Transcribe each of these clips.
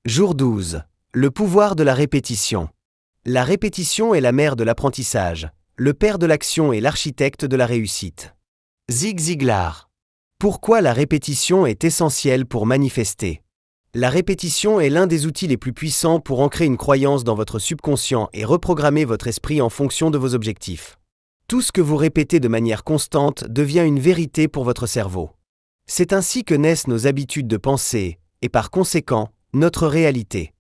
Jour 12. Le pouvoir de la répétition. La répétition est la mère de l'apprentissage, le père de l'action et l'architecte de la réussite. Zig Ziglar. Pourquoi la répétition est essentielle pour manifester? La répétition est l'un des outils les plus puissants pour ancrer une croyance dans votre subconscient et reprogrammer votre esprit en fonction de vos objectifs. Tout ce que vous répétez de manière constante devient une vérité pour votre cerveau. C'est ainsi que naissent nos habitudes de pensée, et par conséquent, notre réalité.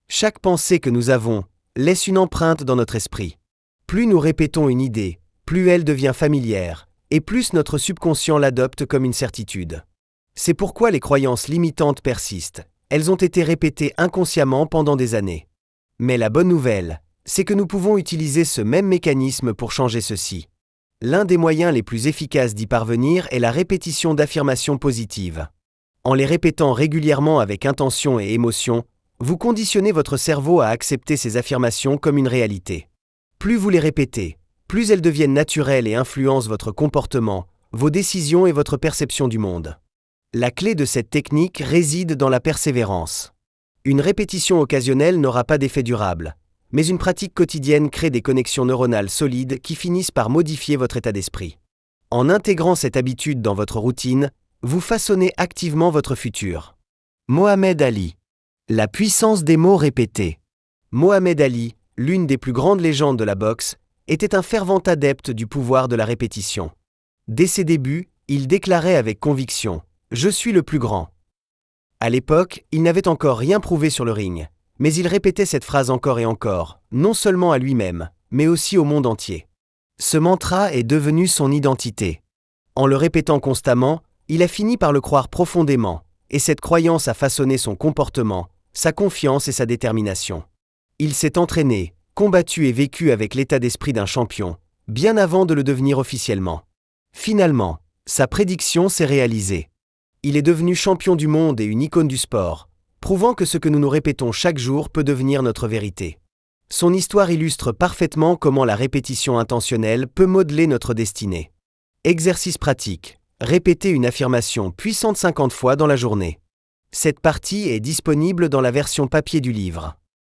Chaque pensée que nous avons laisse une empreinte dans notre esprit. Plus nous répétons une idée, plus elle devient familière, et plus notre subconscient l'adopte comme une certitude. C'est pourquoi les croyances limitantes persistent. Elles ont été répétées inconsciemment pendant des années. Mais la bonne nouvelle, c'est que nous pouvons utiliser ce même mécanisme pour changer ceci. L'un des moyens les plus efficaces d'y parvenir est la répétition d'affirmations positives. En les répétant régulièrement avec intention et émotion, vous conditionnez votre cerveau à accepter ces affirmations comme une réalité. Plus vous les répétez, plus elles deviennent naturelles et influencent votre comportement, vos décisions et votre perception du monde. La clé de cette technique réside dans la persévérance. Une répétition occasionnelle n'aura pas d'effet durable, mais une pratique quotidienne crée des connexions neuronales solides qui finissent par modifier votre état d'esprit. En intégrant cette habitude dans votre routine, vous façonnez activement votre futur. Mohamed Ali. La puissance des mots répétés. Mohamed Ali, l'une des plus grandes légendes de la boxe, était un fervent adepte du pouvoir de la répétition. Dès ses débuts, il déclarait avec conviction « Je suis le plus grand ». À l'époque, il n'avait encore rien prouvé sur le ring, mais il répétait cette phrase encore et encore, non seulement à lui-même, mais aussi au monde entier. Ce mantra est devenu son identité. En le répétant constamment, il a fini par le croire profondément, et cette croyance a façonné son comportement, sa confiance et sa détermination. Il s'est entraîné, combattu et vécu avec l'état d'esprit d'un champion, bien avant de le devenir officiellement. Finalement, sa prédiction s'est réalisée. Il est devenu champion du monde et une icône du sport, prouvant que ce que nous nous répétons chaque jour peut devenir notre vérité. Son histoire illustre parfaitement comment la répétition intentionnelle peut modeler notre destinée. Exercice pratique. Répétez une affirmation puissante 50 fois dans la journée. Cette partie est disponible dans la version papier du livre.